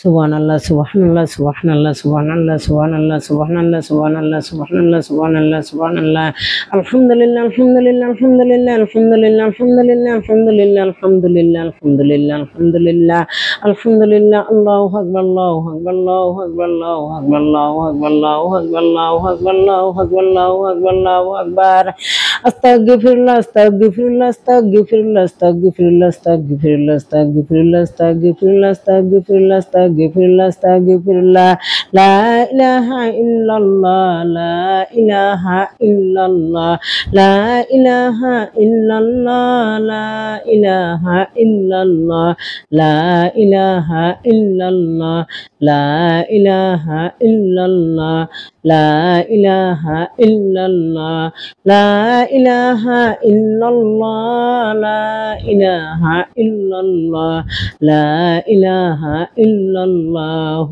Subhanallah, Subhanallah, Subhanallah, Subhanallah, Subhanallah, Subhanallah, Subhanallah, Subhanallah, Subhanallah, Subhanallah. Alhamdulillah, Alhamdulillah, Alhamdulillah, Alhamdulillah, Alhamdulillah, Alhamdulillah, Alhamdulillah, Alhamdulillah, Alhamdulillah, Alhamdulillah. Allahu Akbar, Allahu Akbar, Allahu Akbar, Allahu Akbar, Allahu Akbar, Allahu Akbar, Allahu Akbar, Allahu Akbar, Allahu Akbar, Allahu Akbar. Astaghfirullah, astaghfirullah, astaghfirullah, astaghfirullah, astaghfirullah, astaghfirullah, astaghfirullah, astaghfirullah, astaghfirullah, astaghfirullah. La ilaha illallah, la ilaha illallah, la ilaha illallah, la ilaha illallah, la ilaha illallah, la ilaha illallah, la ilaha illallah, la ilaha illallah, la ilaha illallah, la ilaha illallah.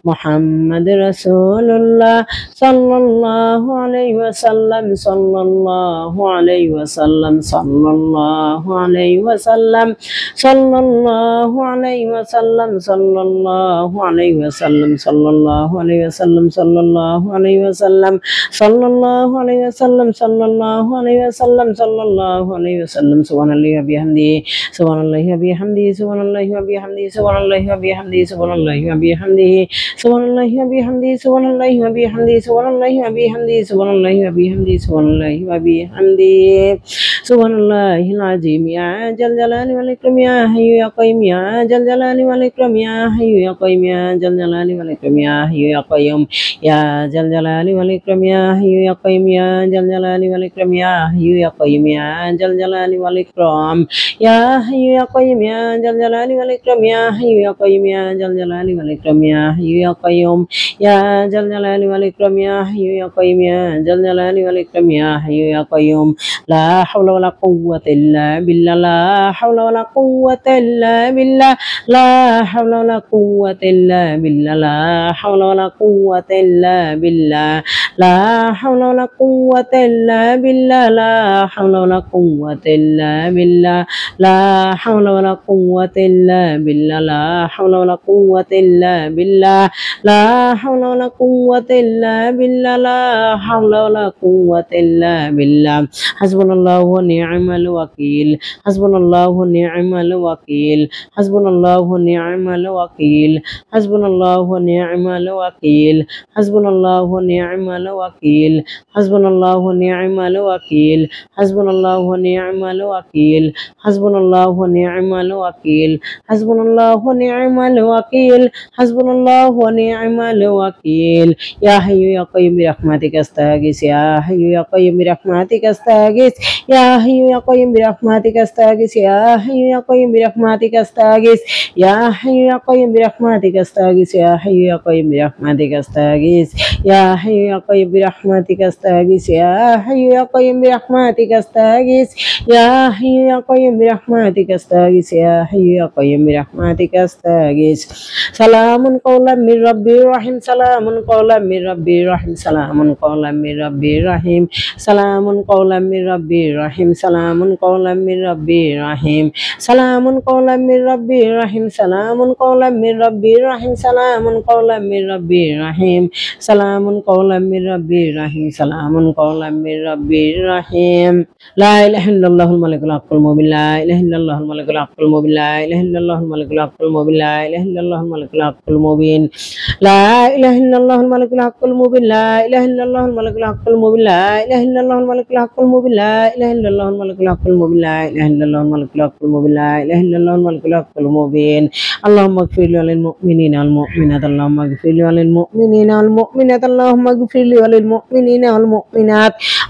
Muhammad Rasulullah sallallahu alaihi wasallam, sallallahu alaihi wasallam, sallallahu alaihi wasallam, sallallahu alaihi wasallam, sallallahu alaihi wasallam, sallallahu alaihi wasallam, sallallahu alaihi wasallam, sallallahu alaihi wasallam, sallallahu alaihi wasallam, sallallahu alaihi wasallam. Subhanallahi wa bihamdihi, subhanallahi wa bihamdihi, subhanallahi wa bihamdihi, subhanallahi wa bihamdihi, subhanallahi wa bihamdihi, subhanallahi wa bihamdihi, subhanallahi wa bihamdihi, subhanallahi wa bihamdihi, subhanallahi wa bihamdihi, subhanallahi wa bihamdihi, subhanallahil azim. Ya jal jalali wal ikram, ya hayyu ya qayyum, ya jal jalali wal ikram, ya hayyu ya qayyum, ya jal jalali wal ikram, ya hayyu ya qayyum, ya jal jalali wal ikram, ya hayyu ya qayyum, ya jal jalali wal ikram, ya hayyu ya qayyum, ya jal jalali wal ikram, ya hayyu ya qayyum, ya jal jalali wal ikram, ya hayyu ya qayyum, ya jal jalali wal ikram, ya hayyu ya qayyum, ya jal jalali wal ikram, ya hayyu ya qayyum, ya jal jalali wal ikram, ya hayyu ya qayyum. La hawla wala quwwata illa billah, la hawla wala quwwata illa billah, la hawla wala quwwata illa billah, la hawla wala quwwata illa billah, la hawla wala quwwata illa billah, la hawla wala quwwata illa billah, la hawla wala quwwata illa billah, la hawla wala quwwata illa billah, la hawla wala quwwata illa billah, la hawla wala quwwata illa billah. Hasbunallahu wa ni'mal wakil, hasbunallahu wa ni'mal wakil, hasbunallahu wa ni'mal wakil, hasbunallahu wa ni'mal wakil, hasbunallahu wa ni'mal wakil, hasbunallahu wa ni'mal wakil, hasbunallahu wa ni'mal wakil, hasbunallahu wa ni'mal wakil, hasbunallahu wa ni'mal wakil, hasbunallahu wa ni'mal wakil. Ya hayyu ya qayyum bi rahmatika astaghis, ya hayyu ya qayyum bi rahmatika astaghis, ya hayyu ya qayyum bi rahmatika astaghis, ya hayyu ya qayyum bi rahmatika astaghis, ya hayyu ya qayyum bi rahmatika astaghis, ya hayyu ya qayyum bi rahmatika astaghis, ya hayyu ya qayyum bi rahmatika astaghis, ya hayyu ya qayyum bi rahmatika astaghis, ya hayyu ya qayyum bi rahmatika astaghis, ya hayyu ya qayyum bi rahmatika astaghis. Salamun qawlan min rabbir rahim, salamun qawlan min rabbir rahim, salamun qawlan min rabbir rahim, salamun qawlan min rabbir rahim, salamun qawlan min rabbir rahim, salamun qawlan min rabbir rahim, salamun qawlan min rabbir rahim, salamun qawlan min rabbir rahim, salamun qawlan min rabbir rahim, salamun qawlan min rabbir rahim. La ilaha illallahul malikul haqqul mubin, la ilaha illallahul malikul haqqul mubin, la ilaha illallahul malikul haqqul mubin, la ilaha illallahul malikul haqqul mubin, la ilaha illallahul malikul haqqul mubin, la ilaha illallahul malikul haqqul mubin, la ilaha illallahul malikul haqqul mubin, la ilaha illallahul malikul haqqul mubin, la ilaha illallahul malikul haqqul mubin, la ilaha illallahul malikul haqqul mubin. Allahumma ighfir lil mu'minina wal mu'minat, Allahumma ighfir lil mu'minina wal mu'minat, Allahumma ighfir lil mu'minina wal mu'minat,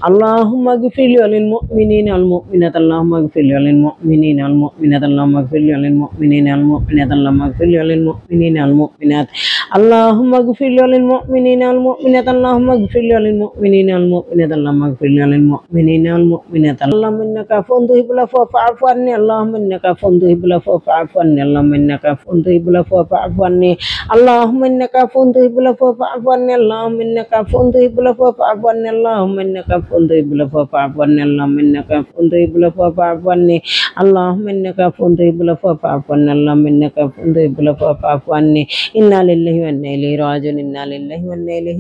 Allahumma ighfir lil mu'minina wal mu'minat, Allahumma ighfir lil mu'minina wal mu'minat, Allahumma ighfir lil mu'minina wal mu'minat, Allahumma ighfir lil mu'minina wal mu'minat, Allahumma ighfir lil mu'minina wal mu'minat, Allahumma ighfir lil mu'minina wal mu'minat, Allahumma ighfir lil mu'minina wal mu'minat. Allahumma innaka afuwwun tuhibbul afwa fa'fu anni, Allahumma innaka afuwwun tuhibbul afwa fa'fu anni, Allahumma innaka afuwwun tuhibbul afwa fa'fu anni, Allahumma innaka afuwwun tuhibbul afwa fa'fu anni, Allahumma innaka afuwwun تحب العفو فاعف عني اللهم إنك عفو تحب العفو فاعف عني اللهم إنك عفو تحب العفو فاعف عني اللهم إنك عفو تحب العفو فاعف عني اللهم إنك عفو تحب العفو فاعف عني إنا لله وإنا إليه راجعون إنا لله وإنا إليه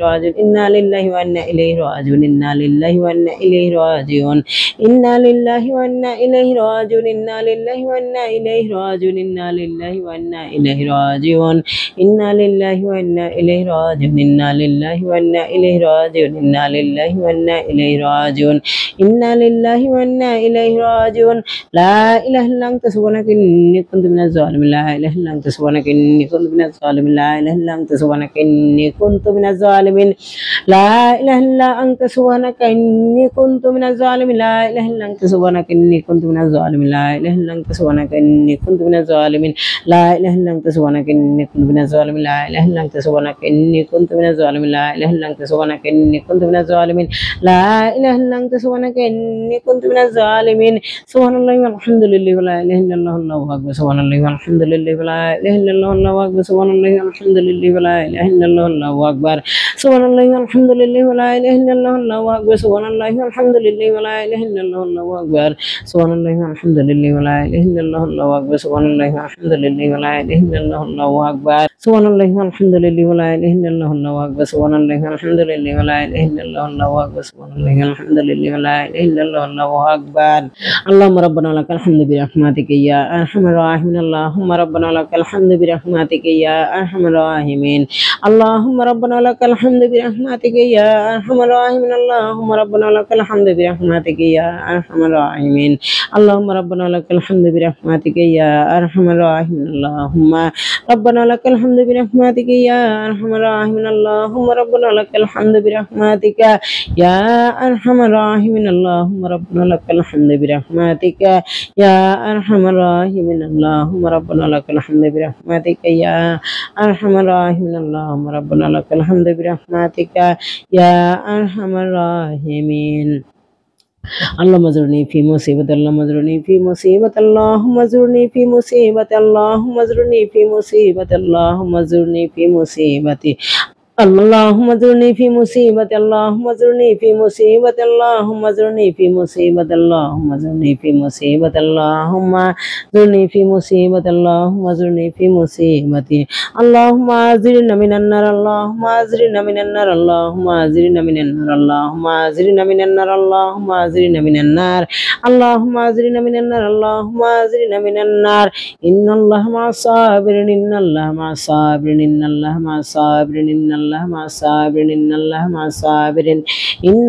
راجعون إنا لله وإنا إليه راجعون إنا لله وإنا إليه راجعون إنا لله وإنا إليه راجعون إنا لله وإنا إليه راجعون إنا لله وإنا إليه راجعون إنا لله وإنا إليه راجعون إنا لله وإنا إليه راجعون إنا لله وإنا إليه راجعون إنا لله وإنا إليه راجعون لا إله إلا أنت سبحانك إني كنت من الظالمين لا إله إلا أنت سبحانك إني كنت من الظالمين لا إله إلا أنت سبحانك إني كنت من الظالمين لا إله إلا أنت سبحانك إني كنت من الظالمين لا إله إلا أنت سبحانك إني كنت من الظالمين لا إله إلا أنت سبحانك إني كنت من الظالمين لا إله إلا أنت سبحانك إني كنت من الظالمين لا إله إلا أنت سبحانك إني كنت من الظالمين لا إله إلا أنت سبحانك إني كنت من الظالمين لا إله إلا أنت سبحانك إني كنت من الظالمين سبحان الله والحمد لله ولا إله إلا الله الله أكبر سبحان الله والحمد لله ولا إله إلا الله الله أكبر سبحان الله والحمد لله ولا إله إلا الله الله أكبر سبحان الله والحمد لله ولا إله إلا الله الله أكبر سبحان الله والحمد لله ولا إله إلا الله الله أكبر سبحان الله والحمد لله ولا إله إلا الله الله أكبر سبحان الله والحمد لله ولا إله إلا الله الله أكبر سبحان الله والحمد لله ولا إله إلا الله الله أكبر سبحان الله والحمد لله ولا إله إلا الله الله أكبر سبحان الله والحمد لله ولا إله إلا الله الله أكبر اللهم ربنا لك الحمد برحمتك يا أرحم الراحمين اللهم ربنا لك الحمد برحمتك يا أرحم الراحمين اللهم ربنا لك الحمد برحمتك يا أرحم الراحمين اللهم ربنا لك الحمد برحمتك يا أرحم الراحمين اللهم ربنا لك الحمد برحمتك يا أرحم الراحمين اللهم ربنا لك الحمد برحمتك يا أرحم الراحمين اللهم ربنا لك الحمد برحمتك يا أرحم الراحمين اللهم ربنا لك الحمد برحمتك يا أرحم الراحمين اللهم ربنا لك الحمد برحمتك يا أرحم الراحمين اللهم ربنا لك الحمد برحمتك يا أرحم الراحمين اللهم اجرني في مصيبة اللهم اجرني في مصيبة اللهم اجرني في مصيبة اللهم اجرني في مصيبة اللهم اجرني في مصيبتي اللهم اجرني في مصيبة اللهم اجرني في مصيبة اللهم اجرني في مصيبة اللهم اجرني في مصيبة اللهم اجرني في مصيبة اللهم اجرني في مصيبتي اللهم اجرنا من النار اللهم اجرنا من النار اللهم اجرنا من النار اللهم اجرنا من النار اللهم اجرنا من النار اللهم اجرنا من النار اللهم اجرنا من النار إن الله مع الصابرين إن الله مع الصابرين إن الله مع الصابرين إن الله مع الصابرين إن الله مع الصابرين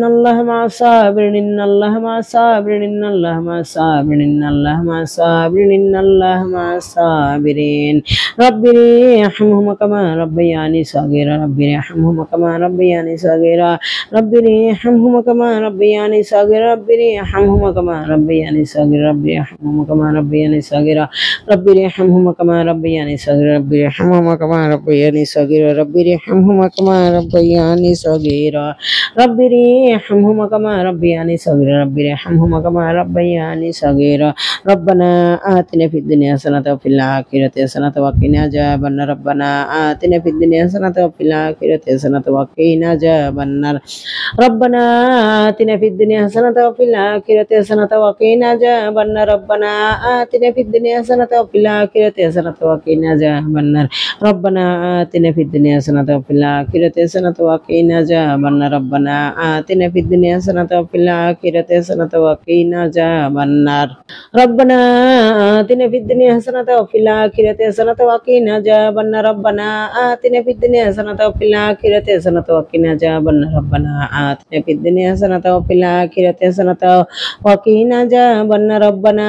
إن الله مع الصابرين إن الله مع الصابرين إن الله مع الصابرين إن الله مع الصابرين إن الله مع الصابرين ربي ارحمهما كما ربياني صغيرا ربي ارحمهما كما ربياني صغيرا ربي ارحمهما كما ربياني صغيرا ربي ارحمهما كما ربياني صغيرا ربي ارحمهما كما ربياني صغيرا ربي ارحمهما كما ربياني صغيرا ربي ارحمهما كما ربياني صغيرا ربي ارحمهما كما ربياني صغيرا ربي ارحمهما كما ربياني صغيرا ربي ارحمهما كما ربياني صغيرا ربنا آتنا في الدنيا حسنة وفي الآخرة حسنة وقنا عذاب النار ربنا آتنا في الدنيا حسنة وفي الآخرة حسنة وقنا عذاب النار ربنا آتنا في الدنيا حسنة وفي الآخرة حسنة وقنا عذاب النار ربنا آتنا في الدنيا حسنة وفي الآخرة حسنة وقنا عذاب النار ربنا آتنا في الدنيا حسنة وفي الآخرة حسنة وقنا عذاب النار ربنا آتنا في الدنيا حسنة وفي الآخرة حسنة وقنا عذاب النار ربنا آتنا في الدنيا حسنة وفي الآخرة حسنة وقنا عذاب النار ربنا آتنا في الدنيا حسنة وفي الآخرة حسنة وقنا عذاب النار ربنا آتنا في الدنيا حسنة وفي الآخرة حسنة وقنا عذاب النار ربنا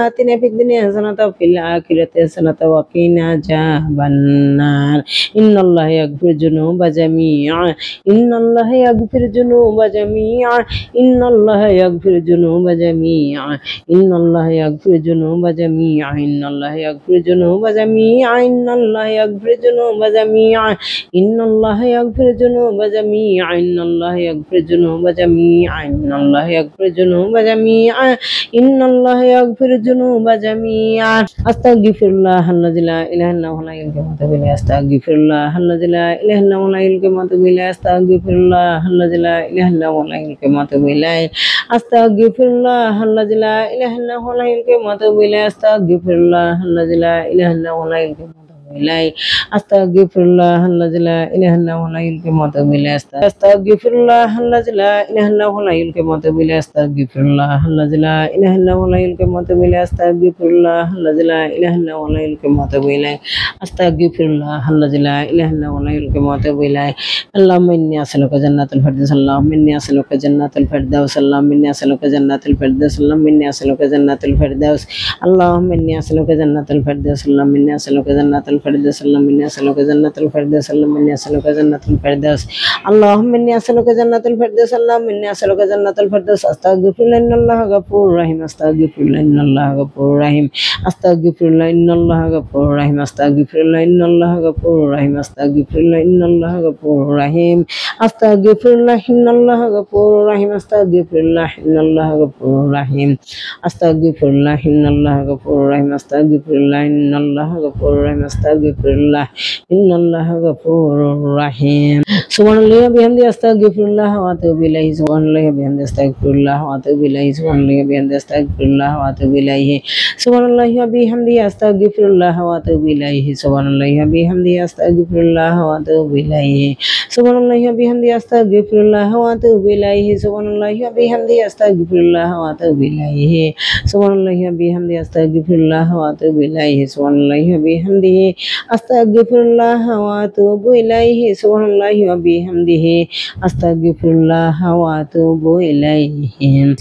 آتنا في الدنيا حسنة وفي الآخرة حسنة وقنا عذاب النار إن الله يغفر الذنوب جميعا إن الله يغفر الذنوب جميعا إن الله يغفر الذنوب جميعا إن الله يغفر الذنوب جميعا إن الله يغفر الذنوب جميعا إن الله يغفر الذنوب جميعا إن الله يغفر الذنوب جميعا إن الله يغفر الذنوب جميعا إن الله يغفر الذنوب جميعا إن الله يغفر الذنوب جميعا أستغفر الله الذي لا إله إلا هو لا يغفر أستغفر الله الذي لا إله إله إلا هو الحي القيوم وأتوب إليه أستغفر الله الذي لا إله إلا هو الحي القيوم وأتوب إليه أستغفر الله الذي لا إله إلا هو الحي القيوم وأتوب إليه أستغفر الله الذي لا إله إلا هو الحي القيوم إليه أستغفر الله الذي لا إله إلا هو الحي القيوم وأتوب إليه أستغفر الله الذي لا إله إلا هو الحي القيوم وأتوب إليه أستغفر الله الذي لا إله إلا هو الحي القيوم وأتوب إليه أستغفر الله الذي لا إله إلا هو الحي القيوم وأتوب إليه أستغفر الله الذي لا إله إلا هو الحي القيوم وأتوب إليه اللهم إني أسألك جنة الفردوس اللهم إني أسألك جنة الفردوس اللهم إني أسألك جنة الفردوس اللهم إني أسألك جنة الفردوس اللهم إني أسألك جنة الفردوس اللهم إني أسألك جنة الفردوس اللهم إني أسألك جنة الفردوس اللهم إني أسألك جنة الفردوس اللهم إني أسألك جنة الفردوس اللهم إني أسألك جنة الفردوس أستغفر الله إن الله غفور رحيم أستغفر الله إن الله غفور رحيم أستغفر الله إن الله غفور رحيم أستغفر الله إن الله غفور رحيم أستغفر الله إن الله غفور رحيم أستغفر الله إن الله غفور رحيم أستغفر الله إن الله غفور رحيم أستغفر الله إن الله غفور رحيم أستغفر الله إن الله غفور رحيم أستغفر الله إن الله غفور رحيم سبحان الله وبحمده أستغفر الله وأتوب إليه سبحان الله وبحمده أستغفر الله وأتوب إليه سبحان الله وبحمده أستغفر الله وأتوب إليه سبحان الله وبحمده أستغفر الله وأتوب إليه سبحان الله وبحمده أستغفر الله وأتوب إليه سبحان الله وبحمده أستغفر الله وأتوب إليه سبحان الله وبحمده أستغفر الله وأتوب إليه سبحان الله وبحمده أستغفر الله وأتوب إليه سبحان الله وبحمده أستغفر الله وأتوب إليه سبحان الله وبحمده أستغفر الله وأتوب إليه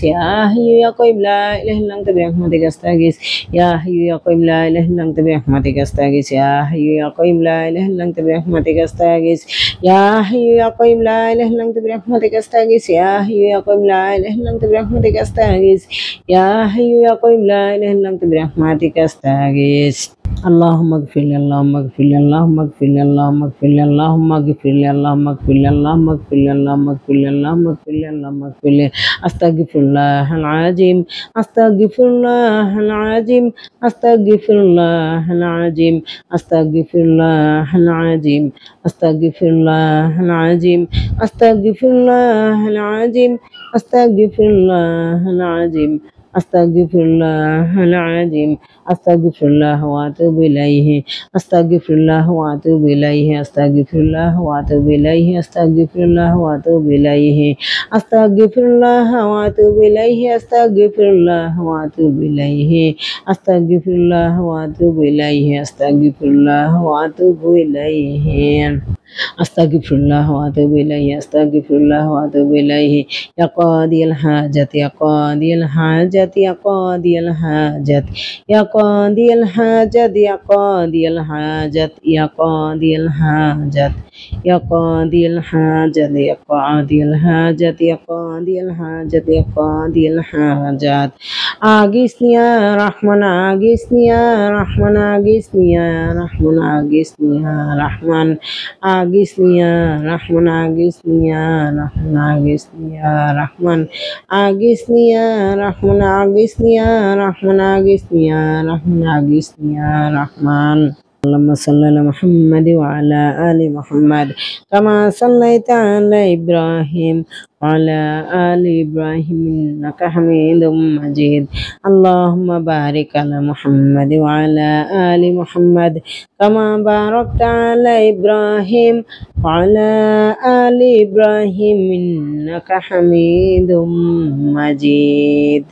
يا حي يا قيوم لا إله إلا أنت برحمتك أستغيث يا حي يا قيوم لا إله إلا أنت برحمتك أستغيث يا حي يا قيوم لا إله إلا أنت برحمتك أستغيث يا حي يا قيوم لا إله إلا أنت برحمتك أستغيث يا حي يا قيوم لا إله إلا أنت برحمتك أستغيث يا حي يا قيوم لا إله إلا أنت برحمتك أستغيث اللهم اغفر لي اللهم اغفر لي اللهم اغفر لي اللهم اغفر لي اللهم اغفر لي اللهم اغفر لي اللهم اغفر لي اللهم اغفر لي اللهم اغفر لي اللهم اغفر لي استغفر الله العظيم استغفر الله العظيم استغفر الله العظيم استغفر الله العظيم استغفر الله العظيم استغفر الله العظيم استغفر الله العظيم أستغفر الله العظيم أستغفر الله وأتوب إليه أستغفر الله وأتوب إليه أستغفر الله وأتوب إليه أستغفر الله وأتوب إليه أستغفر الله وأتوب إليه أستغفر الله وأتوب إليه أستغفر الله وأتوب إليه أستغفر الله وأتوب إليه أستغفر الله وأتوب إليه أستغفر الله وأتوب إليه يا قاضي الحاجة يا قاضي الحاجة يا قاضي الحاجة يا قاضي الحاجة يا قاضي الحاجة يا قاضي الحاجة يا قاضي الحاجة يا قاضي الحاجة يا قاضي الحاجة يا قاضي الحاجات أغثني يا رحمن أغثني يا رحمن أغثني يا رحمن أغثني يا رحمن أغثني يا رحمن أغثني يا رحمن أغثني يا رحمن أغثني يا رحمن أغثني يا رحمن أغثني يا رحمن أغثني يا رحمن اللهم صل على محمد وعلى آل محمد كما صليت على إبراهيم وعلى آل إبراهيم إنك حميد مجيد اللهم بارك على محمد وعلى آل محمد كما باركت على إبراهيم وعلى آل إبراهيم إنك حميد مجيد.